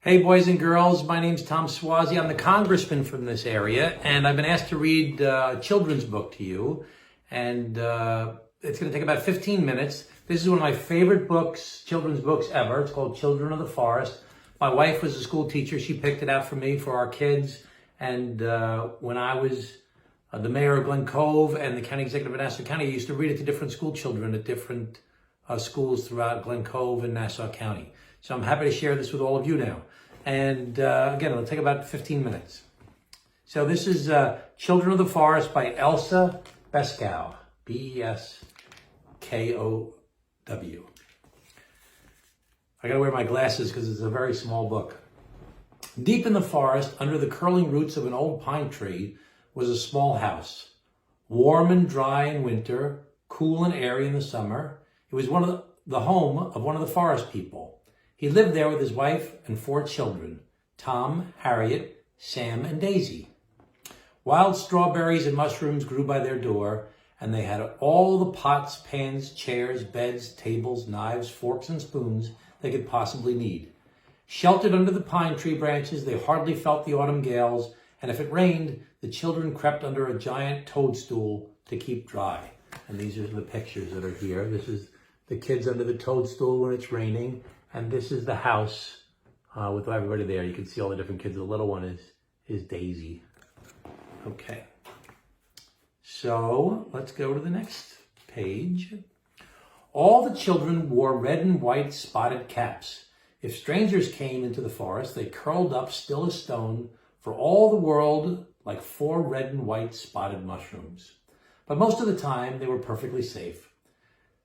Hey boys and girls, my name's Tom Suozzi. I'm the congressman from this area, and I've been asked to read a children's book to you. And it's going to take about 15 minutes. This is one of my favorite books, children's books ever. It's called Children of the Forest. My wife was a school teacher. She picked it out for me for our kids. And when I was the mayor of Glen Cove and the county executive of Nassau County, I used to read it to different school children at different schools throughout Glen Cove and Nassau County. So I'm happy to share this with all of you now. And again, it'll take about 15 minutes. So this is Children of the Forest by Elsa Beskow, B-E-S-K-O-W. I gotta wear my glasses because it's a very small book. Deep in the forest, under the curling roots of an old pine tree, was a small house. Warm and dry in winter, cool and airy in the summer, it was the home of one of the forest people. He lived there with his wife and 4 children, Tom, Harriet, Sam, and Daisy. Wild strawberries and mushrooms grew by their door, and they had all the pots, pans, chairs, beds, tables, knives, forks, and spoons they could possibly need. Sheltered under the pine tree branches, they hardly felt the autumn gales, and if it rained, the children crept under a giant toadstool to keep dry. And these are the pictures that are here. This is the kids under the toadstool when it's raining. And this is the house with everybody there. You can see all the different kids. The little one is Daisy. Okay. So let's go to the next page. All the children wore red and white spotted caps. If strangers came into the forest, they curled up still as stone, for all the world like 4 red and white spotted mushrooms. But most of the time, they were perfectly safe.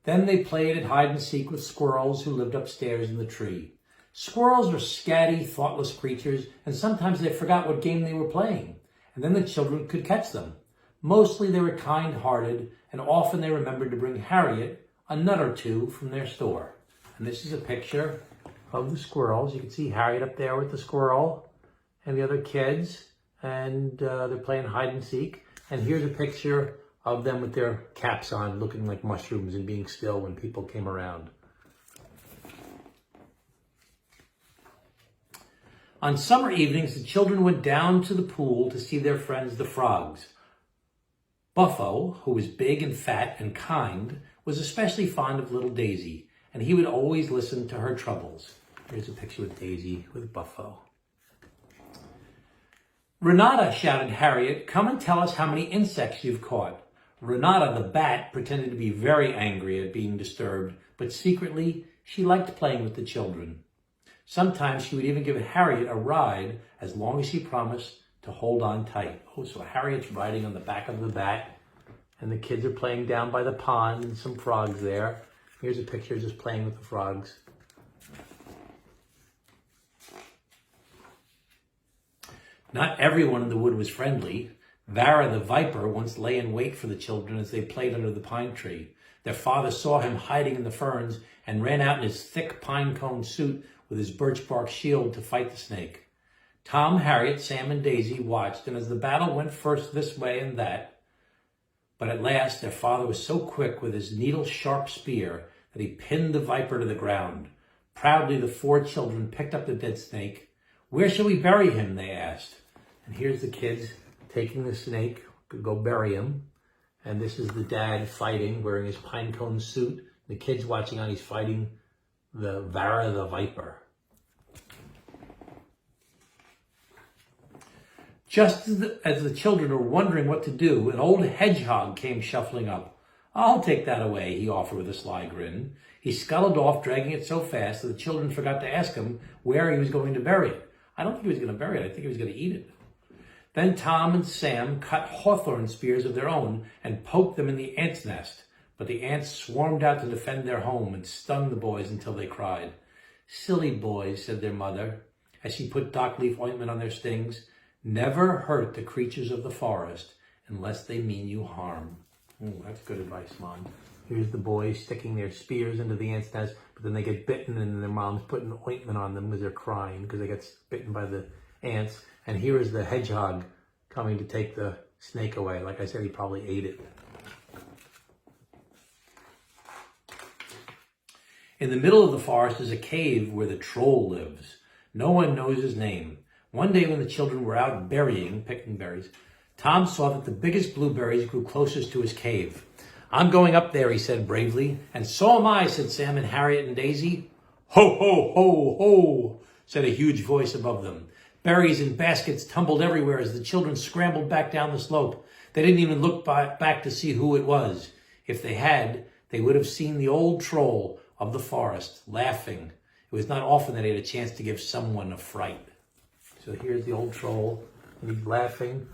Then they played at hide and seek with squirrels who lived upstairs in the tree. Squirrels are scatty, thoughtless creatures, and sometimes they forgot what game they were playing, and then the children could catch them. Mostly they were kind-hearted, and often they remembered to bring Harriet a nut or two from their store. And this is a picture of the squirrels. You can see Harriet up there with the squirrel and the other kids, and they're playing hide and seek. And here's a picture of them with their caps on, looking like mushrooms and being still when people came around. On summer evenings, the children went down to the pool to see their friends, the frogs. Buffo, who was big and fat and kind, was especially fond of little Daisy, and he would always listen to her troubles. Here's a picture with Daisy with Buffo. Renata, shouted Harriet, come and tell us how many insects you've caught. Renata the bat pretended to be very angry at being disturbed, but secretly she liked playing with the children. Sometimes she would even give Harriet a ride as long as she promised to hold on tight. Oh, so Harriet's riding on the back of the bat, and the kids are playing down by the pond and some frogs there. Here's a picture just playing with the frogs. Not everyone in the wood was friendly. Vera the viper once lay in wait for the children as they played under the pine tree. Their father saw him hiding in the ferns and ran out in his thick pine cone suit with his birch bark shield to fight the snake. Tom, Harriet, Sam, and Daisy watched, and as the battle went first this way and that, but at last their father was so quick with his needle-sharp spear that he pinned the viper to the ground. Proudly, the 4 children picked up the dead snake. Where shall we bury him, they asked. And here's the kids taking the snake to go bury him. And this is the dad fighting, wearing his pine cone suit. The kid's watching on, he's fighting the Vera the viper. Just as the children were wondering what to do, an old hedgehog came shuffling up. I'll take that away, he offered with a sly grin. He scuttled off, dragging it so fast that the children forgot to ask him where he was going to bury it. I don't think he was going to bury it, I think he was going to eat it. Then Tom and Sam cut hawthorn spears of their own and poked them in the ants' nest. But the ants swarmed out to defend their home and stung the boys until they cried. Silly boys, said their mother, as she put dock leaf ointment on their stings. Never hurt the creatures of the forest unless they mean you harm. Ooh, that's good advice, Mom. Here's the boys sticking their spears into the ants' nest, but then they get bitten and their mom's putting ointment on them because they're crying because they get bitten by the ants. And here is the hedgehog coming to take the snake away. Like I said, he probably ate it. In the middle of the forest is a cave where the troll lives. No one knows his name. One day when the children were out picking berries, Tom saw that the biggest blueberries grew closest to his cave. I'm going up there, he said bravely. And so am I, said Sam and Harriet and Daisy. Ho, ho, ho, ho, said a huge voice above them. Berries and baskets tumbled everywhere as the children scrambled back down the slope. They didn't even look back to see who it was. If they had, they would have seen the old troll of the forest laughing. It was not often that he had a chance to give someone a fright. So here's the old troll, and he's laughing.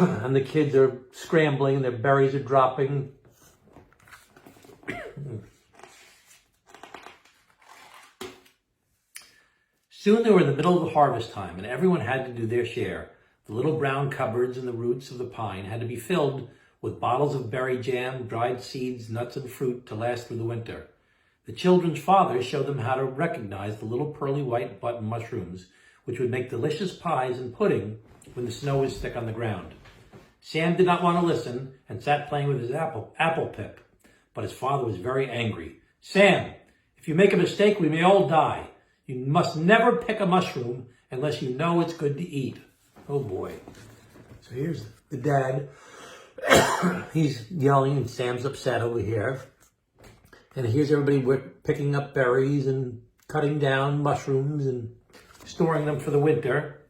And the kids are scrambling, their berries are dropping. Soon they were in the middle of the harvest time, and everyone had to do their share. The little brown cupboards in the roots of the pine had to be filled with bottles of berry jam, dried seeds, nuts, and fruit to last through the winter. The children's father showed them how to recognize the little pearly white button mushrooms, which would make delicious pies and pudding when the snow was thick on the ground. Sam did not want to listen and sat playing with his apple pip, but his father was very angry. Sam, if you make a mistake, we may all die. You must never pick a mushroom unless you know it's good to eat. Oh boy. So here's the dad. He's yelling and Sam's upset over here. And here's everybody picking up berries and cutting down mushrooms and storing them for the winter.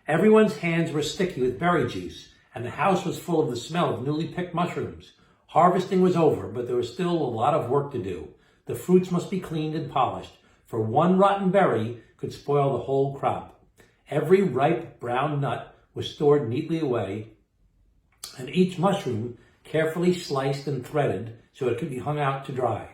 Everyone's hands were sticky with berry juice, and the house was full of the smell of newly picked mushrooms. Harvesting was over, but there was still a lot of work to do. The fruits must be cleaned and polished, for one rotten berry could spoil the whole crop. Every ripe brown nut was stored neatly away, and each mushroom carefully sliced and threaded so it could be hung out to dry.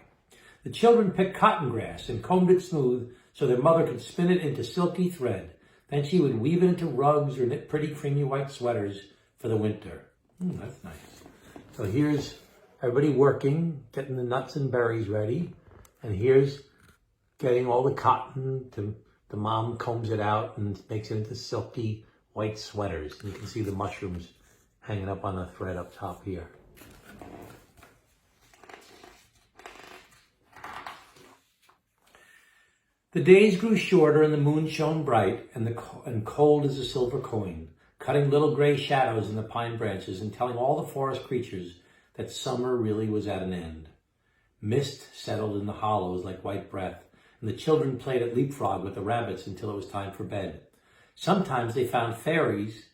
The children picked cotton grass and combed it smooth so their mother could spin it into silky thread. Then she would weave it into rugs or knit pretty creamy white sweaters for the winter. That's nice. So here's everybody working, getting the nuts and berries ready. And here's getting all the cotton. The mom combs it out and makes it into silky white sweaters. And you can see the mushrooms hanging up on the thread up top here. The days grew shorter and the moon shone bright and cold as a silver coin, cutting little gray shadows in the pine branches and telling all the forest creatures that summer really was at an end. Mist settled in the hollows like white breath, and the children played at leapfrog with the rabbits until it was time for bed. Sometimes they found forest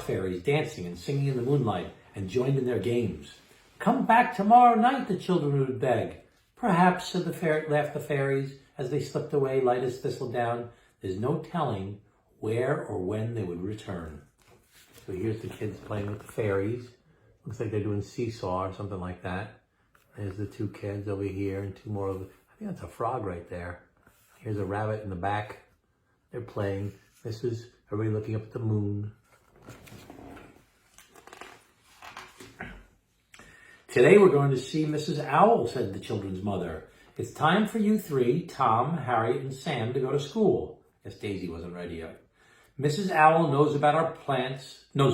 fairies, dancing and singing in the moonlight and joined in their games. Come back tomorrow night, the children would beg. Perhaps, laughed the fairies, as they slipped away light as thistledown. There's no telling where or when they would return. So here's the kids playing with the fairies. Looks like they're doing seesaw or something like that. There's the two kids over here and two more of them. I think that's a frog right there. Here's a rabbit in the back. They're playing. This is everybody looking up at the moon. Today we're going to see Mrs. Owl, said the children's mother. It's time for you three, Tom, Harriet, and Sam, to go to school. Guess Daisy wasn't ready yet. Mrs. Owl knows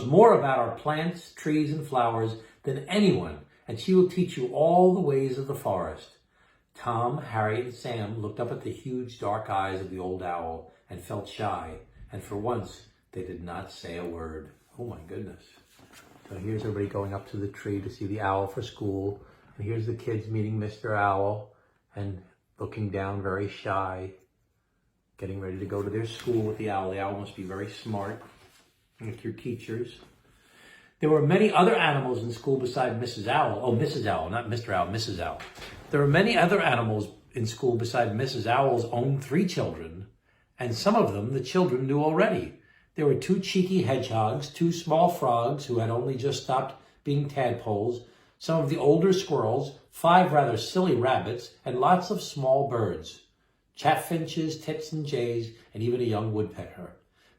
more about our plants, trees, and flowers than anyone, and she will teach you all the ways of the forest. Tom, Harriet, and Sam looked up at the huge dark eyes of the old owl and felt shy, and for once they did not say a word. Oh my goodness. So here's everybody going up to the tree to see the owl for school, and here's the kids meeting Mr. Owl and looking down very shy, getting ready to go to their school with the owl. The owl must be very smart, like your teachers. There were many other animals in school beside Mrs. Owl. Oh, Mrs. Owl, not Mr. Owl, Mrs. Owl. There were many other animals in school beside Mrs. Owl's own 3 children, and some of them the children knew already. There were 2 cheeky hedgehogs, 2 small frogs who had only just stopped being tadpoles, some of the older squirrels, 5 rather silly rabbits, and lots of small birds. Chaffinches, tits, and jays, and even a young woodpecker.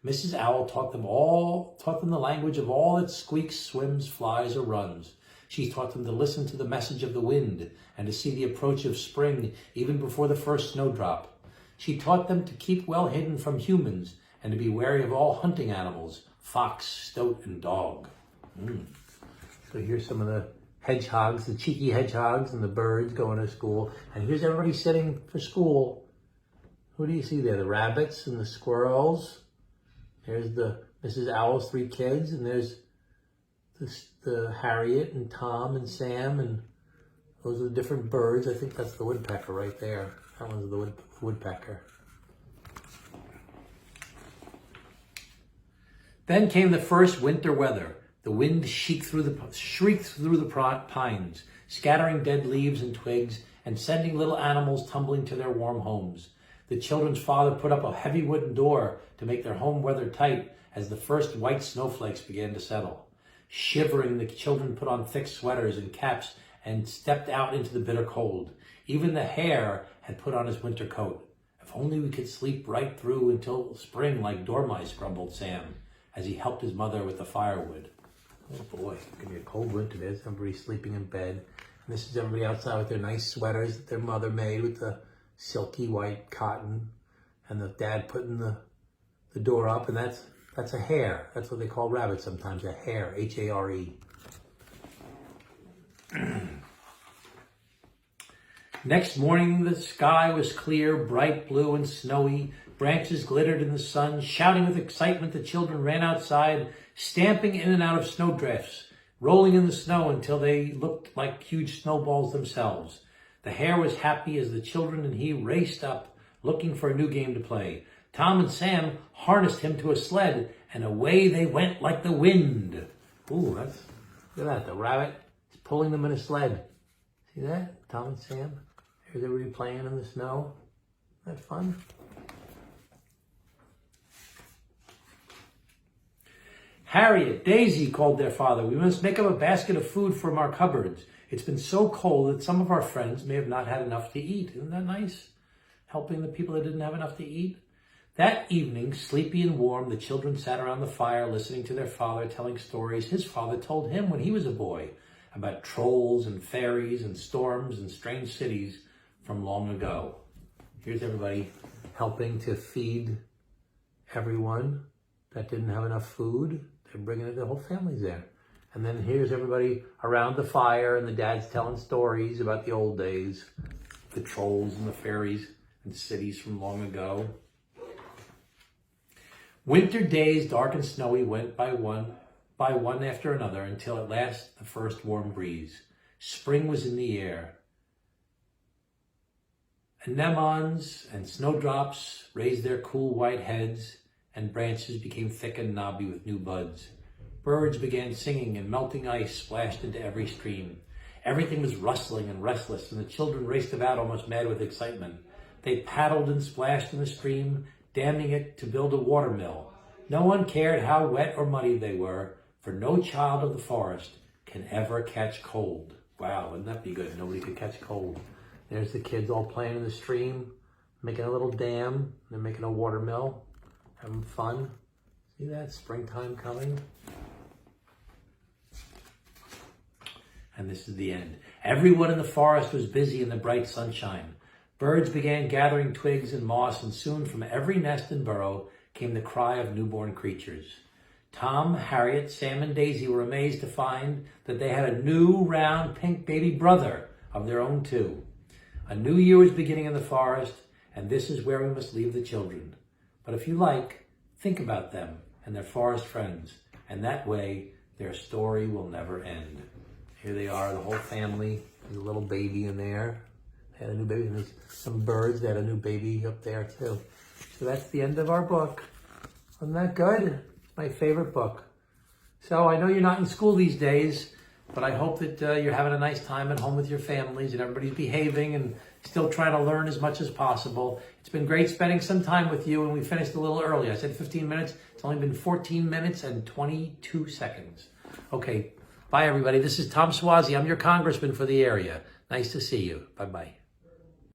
Mrs. Owl taught them the language of all that squeaks, swims, flies, or runs. She taught them to listen to the message of the wind and to see the approach of spring even before the first snowdrop. She taught them to keep well hidden from humans and to be wary of all hunting animals, fox, stoat, and dog. So here's some of the hedgehogs, the cheeky hedgehogs and the birds going to school. And here's everybody sitting for school. Who do you see there? The rabbits and the squirrels. There's the Mrs. Owl's 3 kids, and there's the Harriet and Tom and Sam, and those are the different birds. I think that's the woodpecker right there. That one's the woodpecker. Then came the first winter weather. The wind shrieked through the pines, scattering dead leaves and twigs and sending little animals tumbling to their warm homes. The children's father put up a heavy wooden door to make their home weather tight as the first white snowflakes began to settle. Shivering, the children put on thick sweaters and caps and stepped out into the bitter cold. Even the hare had put on his winter coat. If only we could sleep right through until spring like dormice, grumbled Sam, as he helped his mother with the firewood. Oh boy, it's going to be a cold winter. There's everybody sleeping in bed. And this is everybody outside with their nice sweaters that their mother made with the silky white cotton. And the dad putting the door up, and that's a hare. That's what they call rabbits sometimes, a hare, H-A-R-E. Next morning, the sky was clear, bright blue and snowy. Branches glittered in the sun. Shouting with excitement, the children ran outside, stamping in and out of snowdrifts, rolling in the snow until they looked like huge snowballs themselves. The hare was happy as the children and he raced up, looking for a new game to play. Tom and Sam harnessed him to a sled, and away they went like the wind. Ooh, look at that. The rabbit is pulling them in a sled. See that? Tom and Sam. Here's everybody playing in the snow. Isn't that fun? Harriet, Daisy, called their father. We must make up a basket of food from our cupboards. It's been so cold that some of our friends may have not had enough to eat. Isn't that nice? Helping the people that didn't have enough to eat. That evening, sleepy and warm, the children sat around the fire listening to their father telling stories his father told him when he was a boy about trolls and fairies and storms and strange cities from long ago. Here's everybody helping to feed everyone that didn't have enough food. They're bringing it, the whole family's there. And then here's everybody around the fire, and the dad's telling stories about the old days, the trolls and the fairies and cities from long ago. Winter days, dark and snowy, went by one after another until at last the first warm breeze. Spring was in the air. Anemones and snowdrops raised their cool white heads, and branches became thick and knobby with new buds. Birds began singing, and melting ice splashed into every stream. Everything was rustling and restless, and the children raced about almost mad with excitement. They paddled and splashed in the stream, damming it to build a watermill. No one cared how wet or muddy they were, for no child of the forest can ever catch cold. Wow, wouldn't that be good? Nobody could catch cold. There's the kids all playing in the stream, making a little dam. They're making a watermill, having fun. See that? Springtime coming. And this is the end. Everyone in the forest was busy in the bright sunshine. Birds began gathering twigs and moss, and soon from every nest and burrow came the cry of newborn creatures. Tom, Harriet, Sam, and Daisy were amazed to find that they had a new, round, pink baby brother of their own too. A new year was beginning in the forest, and this is where we must leave the children. But if you like, think about them and their forest friends, and that way their story will never end. Here they are, the whole family. There's a little baby in there. They had a new baby, and there's some birds. They had a new baby up there too. So that's the end of our book. Wasn't that good? It's my favorite book. So I know you're not in school these days, but I hope that you're having a nice time at home with your families and everybody's behaving and still trying to learn as much as possible. It's been great spending some time with you, and we finished a little early. I said 15 minutes. It's only been 14 minutes and 22 seconds. Okay, bye everybody. This is Tom Suozzi. I'm your congressman for the area. Nice to see you. Bye-bye.